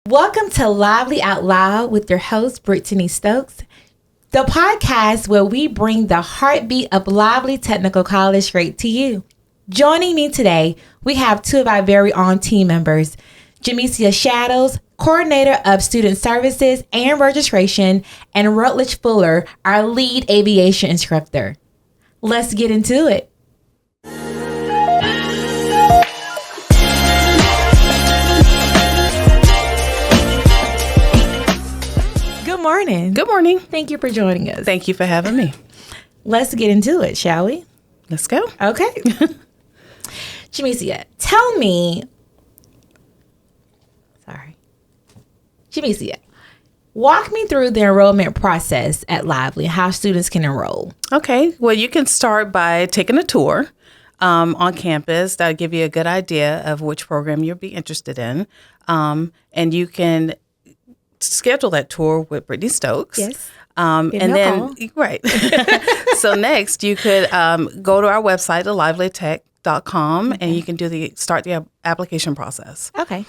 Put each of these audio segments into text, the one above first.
Welcome to Lively Out Loud with your host, Brittany Stokes, the podcast where we bring the heartbeat of Lively Technical College straight to you. Joining me today, we have two of our very own team members, Jamesia Shattles, Coordinator of Student Services and Registration, and Rutledge Fuller, our lead aviation instructor. Let's get into it. Good morning. Good morning. Thank you for joining us. Thank you for having me. Let's get into it, shall we? Let's go. Okay. Jamesia, tell me. Jamesia, walk me through the enrollment process at Lively, how students can enroll. Okay. Well, you can start by taking a tour on campus. That'll give you a good idea of which program you'll be interested in. And you can schedule that tour with Brittany Stokes. Yes. And then, right. So next, you could go to our website, livelytech.com, and you can start the application process. Okay.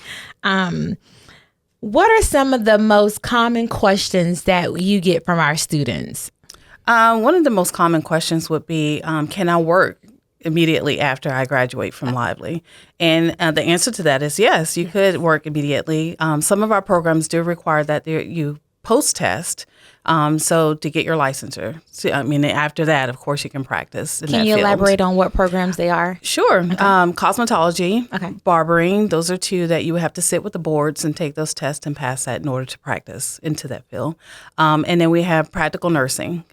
What are some of the most common questions that you get from our students? One of the most common questions would be, can I work immediately after I graduate from Lively? And the answer to that is yes, you could work immediately. Some of our programs do require that you post-test, so to get your licensure. So, after that, of course, you can practice in that Can you field. elaborate on what programs they are? Sure. Okay. Cosmetology, barbering, those are two that you would have to sit with the boards and take those tests and pass that in order to practice into that field. And then we have practical nursing.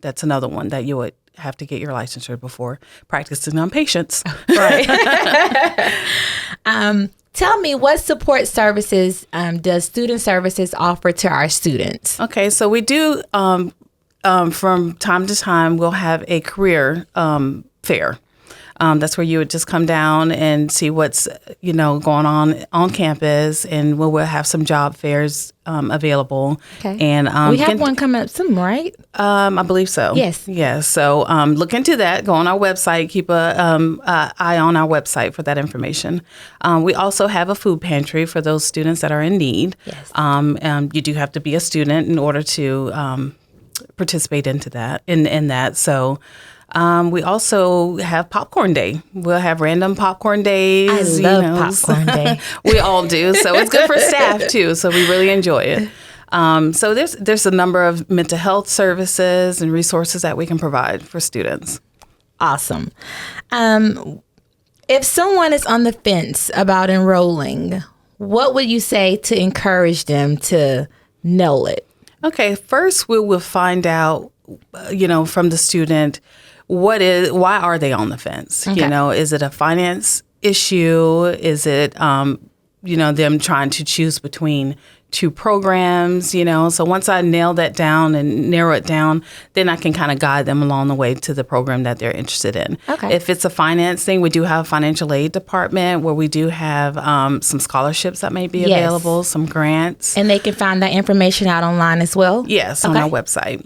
That's another one that you would have to get your licensure before practicing on patients. Right. Tell me, what support services does Student Services offer to our students? Okay, so we do, from time to time, we'll have a career fair. That's where you would just come down and see what's, going on campus, and we'll have some job fairs available. Okay. And we have one coming up soon, right? I believe so. Yes. Yes. So look into that. Go on our website. Keep a eye on our website for that information. We also have a food pantry for those students that are in need. Yes. You do have to be a student in order to participate into that. In that. So. We also have popcorn day. We'll have random popcorn days. I love popcorn day. We all do. So it's good for staff too. So we really enjoy it. So there's a number of mental health services and resources that we can provide for students. Awesome. If someone is on the fence about enrolling, what would you say to encourage them to know it? Okay. First, we will find out, from the student, why are they on the fence? Okay. Is it a finance issue? Is it, them trying to choose between two programs? So once I nail that down and narrow it down, then I can kind of guide them along the way to the program that they're interested in. Okay. If it's a finance thing, we do have a financial aid department where we do have some scholarships that may be available, some grants. And they can find that information out online as well? Yes, on our website,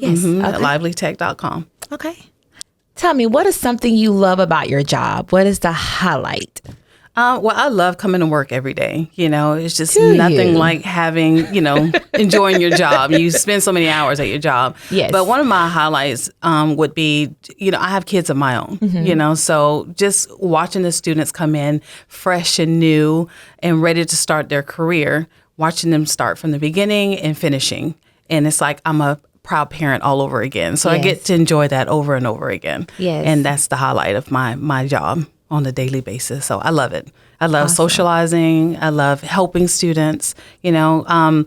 at livelytech.com. Okay. Tell me, what is something you love about your job? What is the highlight? Well, I love coming to work every day. It's just nothing like having, enjoying your job. You spend so many hours at your job. Yes. But one of my highlights would be, I have kids of my own, so just watching the students come in fresh and new and ready to start their career, watching them start from the beginning and finishing. And it's like I'm a proud parent all over again. So I get to enjoy that over and over again. Yes. And that's the highlight of my job on a daily basis. So I love it. I love socializing. I love helping students. Not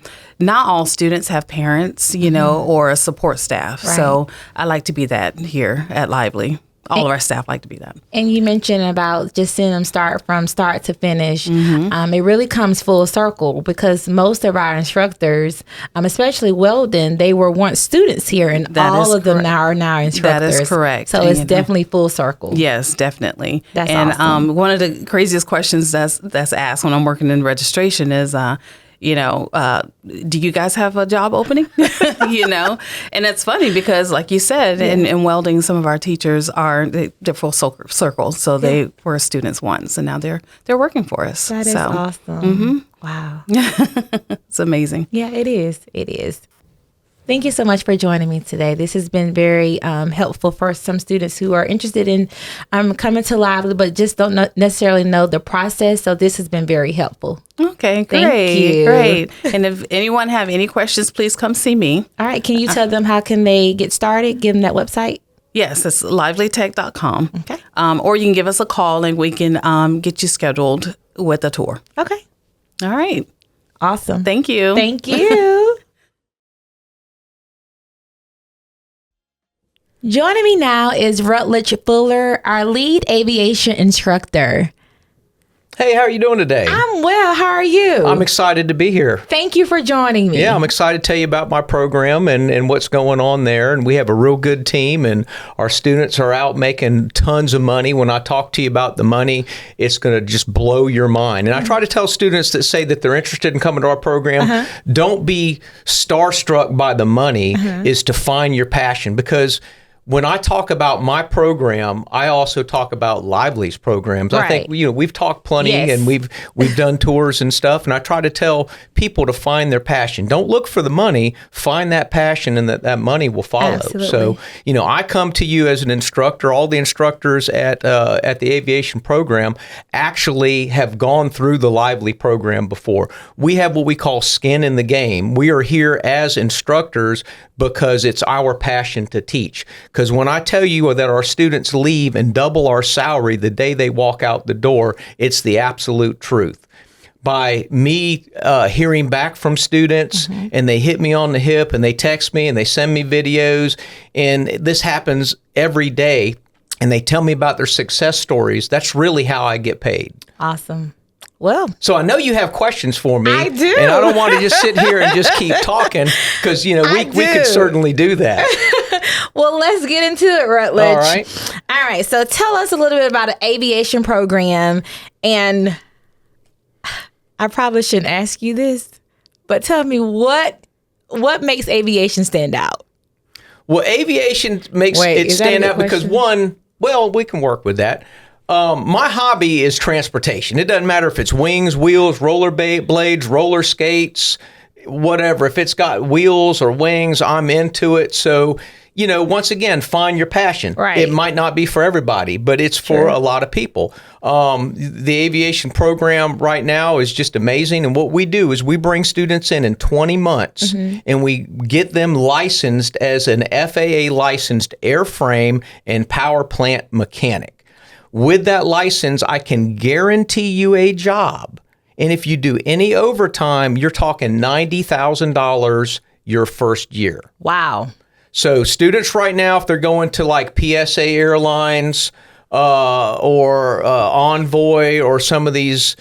all students have parents, or a support staff. Right. So I like to be that here at Lively. All of our staff like to be that. And you mentioned about just seeing them start to finish. It really comes full circle because most of our instructors, especially Weldon, they were once students here, and all of them now are instructors. That is correct. So it's definitely full circle. Yes, definitely. That's awesome. One of the craziest questions that's asked when I'm working in registration is, do you guys have a job opening? And it's funny because, like you said, in welding, some of our teachers they're full circle. So they were students once, and now they're working for us. That is awesome. Mm-hmm. Wow. It's amazing. Yeah, it is. It is. Thank you so much for joining me today. This has been very helpful for some students who are interested in coming to Lively, but just don't necessarily know the process. So this has been very helpful. Okay, great. Thank you. Great. And if anyone have any questions, please come see me. All right. Can you tell them how can they get started? Give them that website. Yes, it's livelytech.com. Okay. Or you can give us a call and we can get you scheduled with a tour. Okay. All right. Awesome. Thank you. Thank you. Joining me now is Rutledge Fuller, our lead aviation instructor. Hey, how are you doing today? I'm well. How are you? I'm excited to be here. Thank you for joining me. Yeah, I'm excited to tell you about my program and what's going on there. And we have a real good team, and our students are out making tons of money. When I talk to you about the money, it's going to just blow your mind. And I try to tell students that say that they're interested in coming to our program, don't be starstruck by the money, is to find your passion. Because when I talk about my program, I also talk about Lively's programs. Right. I think we've talked plenty, Yes. and we've done tours and stuff. And I try to tell people to find their passion. Don't look for the money. Find that passion, and that money will follow. Absolutely. So I come to you as an instructor. All the instructors at the aviation program actually have gone through the Lively program before. We have what we call skin in the game. We are here as instructors because it's our passion to teach. Because when I tell you that our students leave and double our salary the day they walk out the door, it's the absolute truth. By me hearing back from students, and they hit me on the hip, and they text me, and they send me videos, and this happens every day, and they tell me about their success stories, that's really how I get paid. Awesome. Well, So I know you have questions for me. I do. And I don't want to just sit here and just keep talking, because, we could certainly do that. well, let's get into it, Rutledge. All right. All right. So tell us a little bit about an aviation program. And I probably shouldn't ask you this, but tell me what makes aviation stand out? Well, aviation makes Wait, it is that a stand good out because, question? we can work with that. My hobby is transportation. It doesn't matter if it's wings, wheels, roller blades, roller skates, whatever. If it's got wheels or wings, I'm into it. So, once again, find your passion. Right. It might not be for everybody, but it's for a lot of people. The aviation program right now is just amazing. And what we do is we bring students in 20 months and we get them licensed as an FAA licensed airframe and power plant mechanic. With that license, I can guarantee you a job. And if you do any overtime, you're talking $90,000 your first year. Wow. So students right now, if they're going to like PSA Airlines or Envoy or some of these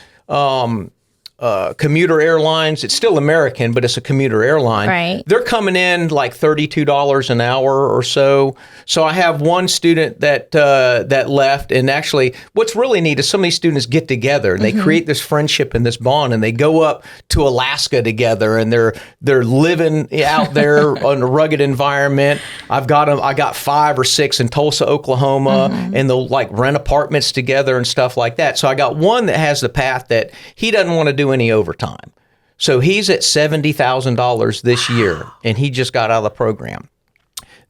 commuter airlines, it's still American, but it's a commuter airline. Right. They're coming in like $32 an hour or so. So I have one student that left, and actually, what's really neat is some of these students get together and they create this friendship and this bond, and they go up to Alaska together, and they're living out there in a rugged environment. I got 5 or 6 in Tulsa, Oklahoma, and they'll like rent apartments together and stuff like that. So I got one that has the path that he doesn't want to do any overtime. So he's at $70,000 this year, and he just got out of the program.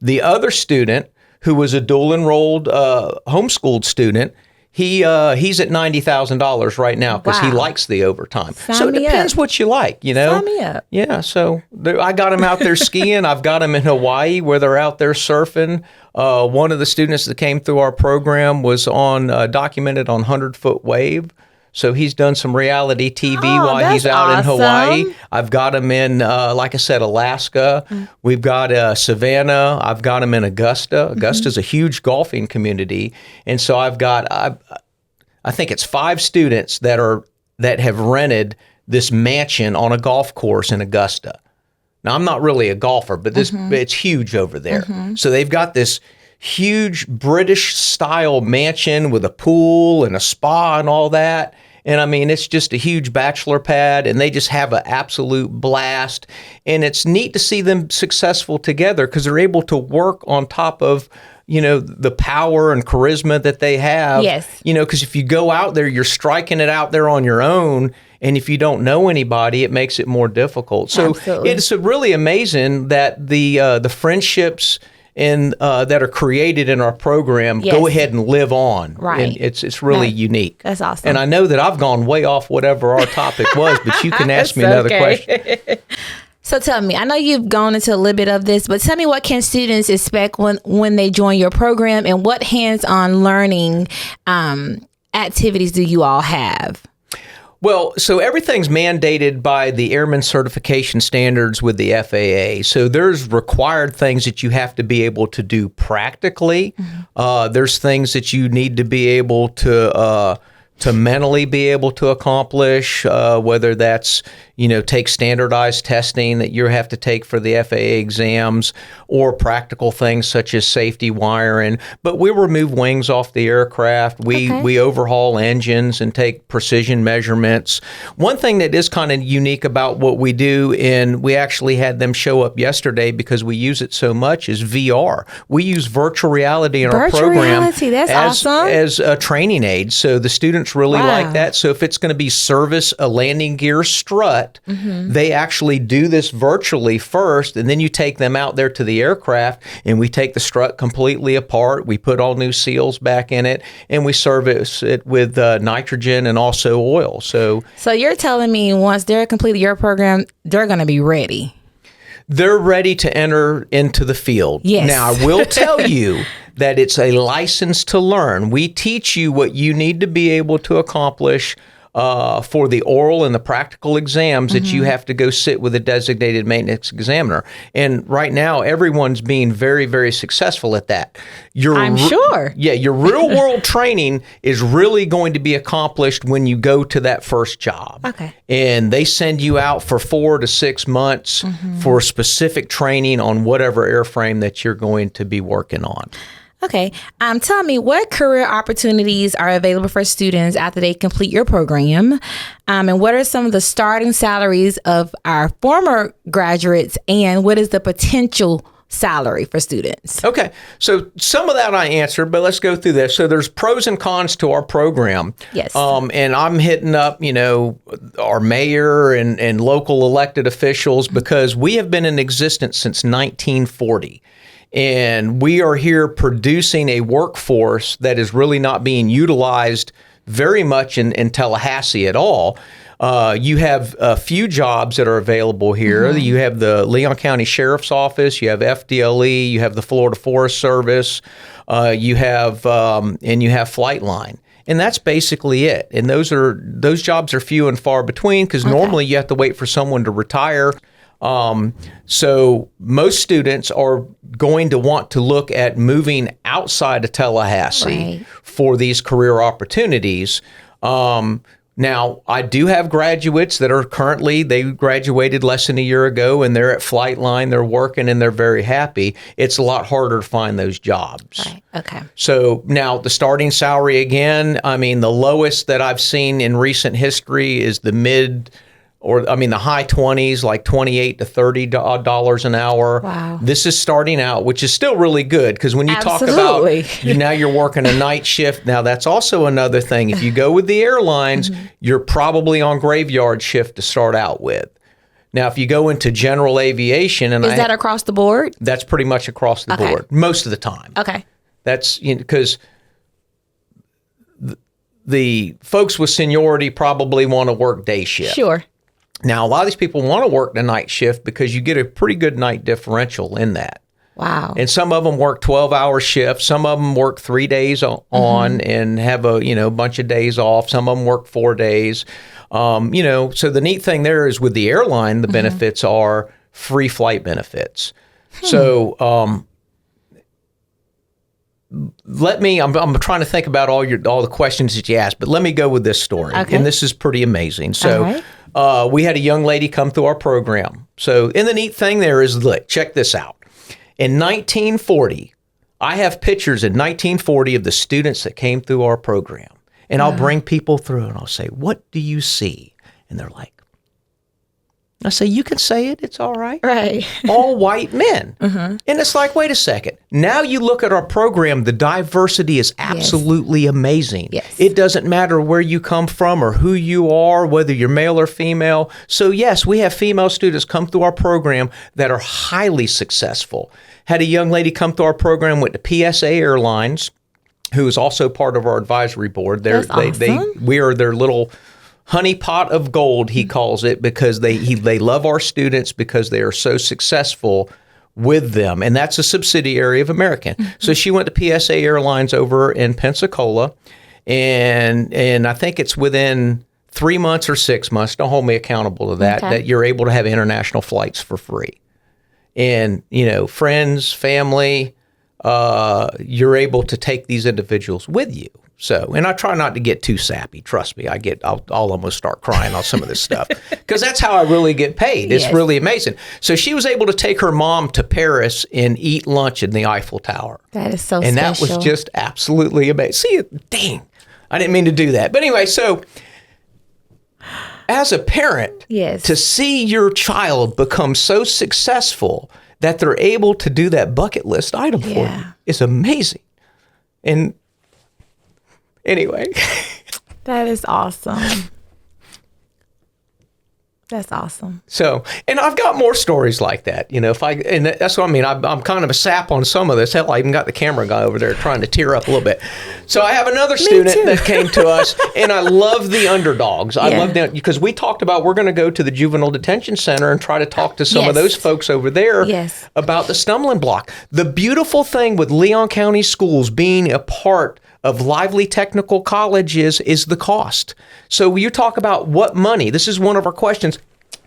The other student, who was a dual enrolled homeschooled student, he's at $90,000 right now because he Wow. likes the overtime. Sign So it me depends up. what you like, Sign me up. Yeah, so I got him out there skiing. I've got him in Hawaii where they're out there surfing. One of the students that came through our program was documented on 100-foot wave. So he's done some reality TV while he's out in Hawaii. I've got him in, like I said, Alaska. We've got Savannah. I've got him in Augusta. Augusta's a huge golfing community. And so I've got, I think it's 5 students that have rented this mansion on a golf course in Augusta. Now, I'm not really a golfer, but it's huge over there. So they've got this huge British-style mansion with a pool and a spa and all that. And I mean, it's just a huge bachelor pad, and they just have an absolute blast. And it's neat to see them successful together because they're able to work on top of, the power and charisma that they have. Yes. Because if you go out there, you're striking it out there on your own. And if you don't know anybody, it makes it more difficult. So Absolutely. it's really amazing that the friendships that are created in our program Yes. go ahead and live on. Right. And it's really unique. That's awesome. And I know that I've gone way off whatever our topic was, but you can ask me another question. So tell me, I know you've gone into a little bit of this, but tell me, what can students expect when they join your program, and what hands-on learning activities do you all have? Well, so everything's mandated by the Airman Certification Standards with the FAA. So there's required things that you have to be able to do practically. There's things that you need to be able to mentally be able to accomplish, whether that's, take standardized testing that you have to take for the FAA exams, or practical things such as safety wiring. But we remove wings off the aircraft. We overhaul engines and take precision measurements. One thing that is kind of unique about what we do, and we actually had them show up yesterday because we use it so much, is VR. We use virtual reality in our program reality, that's awesome. as a training aid. So the students really like that. So if it's going to be service a landing gear strut, they actually do this virtually first, and then you take them out there to the aircraft, and we take the strut completely apart. We put all new seals back in it, and we service it with nitrogen and also oil. So you're telling me once they're completed your program, they're going to be ready? They're ready to enter into the field. Yes. Now, I will tell you that it's a license to learn. We teach you what you need to be able to accomplish for the oral and the practical exams that you have to go sit with a designated maintenance examiner. And right now, everyone's being very, very successful at that. I'm sure. Yeah, your real world training is really going to be accomplished when you go to that first job. Okay. And they send you out for 4 to 6 months for specific training on whatever airframe that you're going to be working on. Okay. Tell me, what career opportunities are available for students after they complete your program? And what are some of the starting salaries of our former graduates? And what is the potential salary for students? Okay. So some of that I answered, but let's go through this. So there's pros and cons to our program. Yes. And I'm hitting up, our mayor and local elected officials because we have been in existence since 1940. And we are here producing a workforce that is really not being utilized very much in Tallahassee at all. You have a few jobs that are available here. You have the Leon County Sheriff's Office, you have FDLE, you have the Florida Forest Service, you have Flightline. And that's basically it. And those jobs are few and far between because normally you have to wait for someone to retire. So most students are going to want to look at moving outside of Tallahassee for these career opportunities. Now, I do have graduates that are they graduated less than a year ago and they're at Flightline, they're working and they're very happy. It's a lot harder to find those jobs. Right. Okay. So now the starting salary again, the lowest that I've seen in recent history is the high 20s, like $28 to $30 an hour. Wow. This is starting out, which is still really good because when you Absolutely. talk about now you're working a night shift. Now that's also another thing. If you go with the airlines, you're probably on graveyard shift to start out with. Now, if you go into general aviation, is that across the board? That's pretty much across the board most of the time. Okay. That's because the folks with seniority probably want to work day shift. Sure. Now, a lot of these people want to work the night shift because you get a pretty good night differential in that. Wow. And some of them work 12-hour shifts. Some of them work 3 days on and have a bunch of days off. Some of them work 4 days. So the neat thing there is with the airline, the benefits are free flight benefits. So I'm trying to think about all the questions that you asked, but let me go with this story. Okay. And this is pretty amazing. So we had a young lady come through our program. So, and the neat thing there is, look, check this out. In 1940, I have pictures in 1940 of the students that came through our program. And I'll bring people through and I'll say, what do you see? And they're like, I say, you can say it. It's all right. Right. All white men. And it's like, wait a second. Now you look at our program, the diversity is absolutely amazing. Yes. It doesn't matter where you come from or who you are, whether you're male or female. So yes, we have female students come through our program that are highly successful. Had a young lady come through our program, went to PSA Airlines, who is also part of our advisory board. That's awesome. We are their little honey pot of gold, he calls it, because they love our students because they are so successful with them. And that's a subsidiary of American. So she went to PSA Airlines over in Pensacola, and I think it's within 3 months or 6 months, don't hold me accountable to that, that you're able to have international flights for free. And, friends, family, you're able to take these individuals with you. So, and I try not to get too sappy. Trust me, I'll almost start crying on some of this stuff because that's how I really get paid. It's really amazing. So she was able to take her mom to Paris and eat lunch in the Eiffel Tower. That is so and special. And that was just absolutely amazing. See, dang, I didn't mean to do that. But anyway, so as a parent, to see your child become so successful that they're able to do that bucket list item for you is amazing. And anyway. That is awesome. That's awesome. So, and I've got more stories like that, and that's what I mean. I'm kind of a sap on some of this. Hell, I even got the camera guy over there trying to tear up a little bit. So I have another student that came to us, and I love the underdogs. I love them because we talked about we're going to go to the juvenile detention center and try to talk to some of those folks over there about the stumbling block. The beautiful thing with Leon County schools being a part of Lively Technical College is the cost. So you talk about what money. This is one of our questions.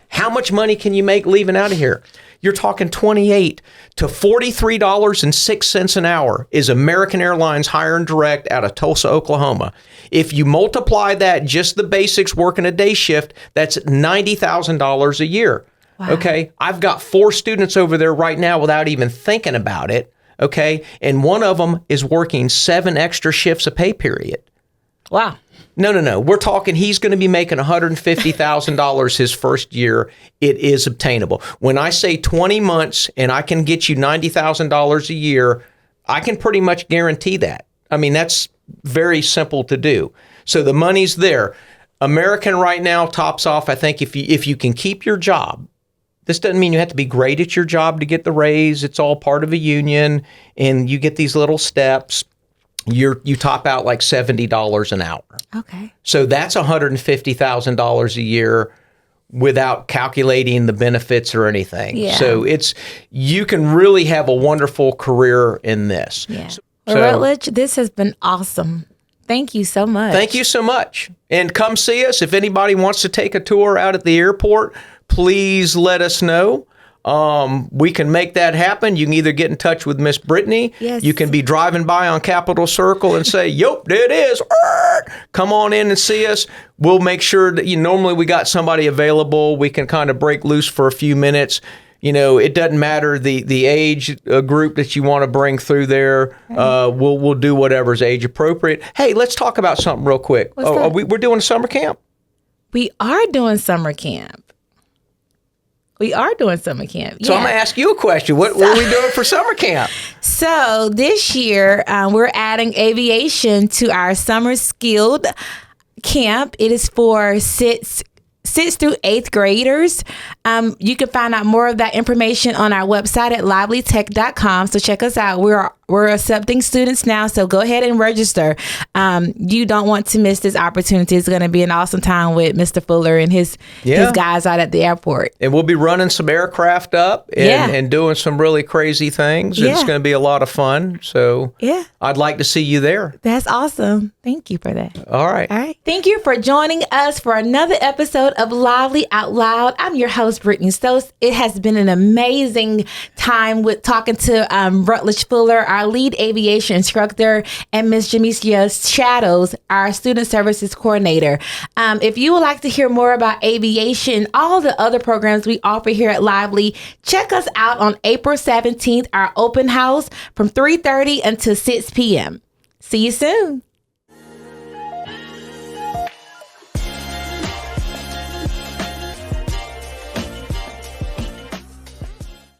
How much money can you make leaving out of here? You're talking $28 to $43.06 an hour is American Airlines Hire and Direct out of Tulsa, Oklahoma. If you multiply that, just the basics working a day shift, that's $90,000 a year. Wow. Okay, I've got 4 students over there right now without even thinking about it. Okay, and one of them is working 7 extra shifts a pay period. Wow. No. We're talking he's going to be making $150,000 his first year. It is obtainable. When I say 20 months and I can get you $90,000 a year, I can pretty much guarantee that. I mean, that's very simple to do. So the money's there. American right now tops off, I think, if you can keep your job. This doesn't mean you have to be great at your job to get the raise. It's all part of a union, and you get these little steps. You top out like $70 an hour. Okay. So that's $150,000 a year without calculating the benefits or anything. Yeah. So you can really have a wonderful career in this. Yeah. Rutledge, this has been awesome. Thank you so much. Thank you so much. And come see us. If anybody wants to take a tour out at the airport, please let us know. We can make that happen. You can either get in touch with Miss Brittany. Yes. You can be driving by on Capitol Circle and say, "Yup, there it is." Come on in and see us. We'll make sure that normally we got somebody available. We can kind of break loose for a few minutes. It doesn't matter the age group that you want to bring through there. We'll do whatever's age appropriate. Hey, let's talk about something real quick. We're doing a summer camp. We are doing summer camp. So I'm going to ask you a question. What are we doing for summer camp? So this year, we're adding aviation to our summer skilled camp. It is for 6th through 8th graders. You can find out more of that information on our website at livelytech.com. So check us out. We're accepting students now, so go ahead and register. You don't want to miss this opportunity. It's going to be an awesome time with Mr. Fuller and his guys out at the airport. And we'll be running some aircraft up and doing some really crazy things. Yeah. It's going to be a lot of fun. So I'd like to see you there. That's awesome. Thank you for that. All right. Thank you for joining us for another episode of Lively Out Loud. I'm your host, Brittany Stokes. It has been an amazing time with talking to Rutledge Fuller, our lead aviation instructor, and Ms. Jamesia Shattles, our student services coordinator. If you would like to hear more about aviation, all the other programs we offer here at Lively, check us out on April 17th, our open house from 3:30 until 6 p.m. See you soon.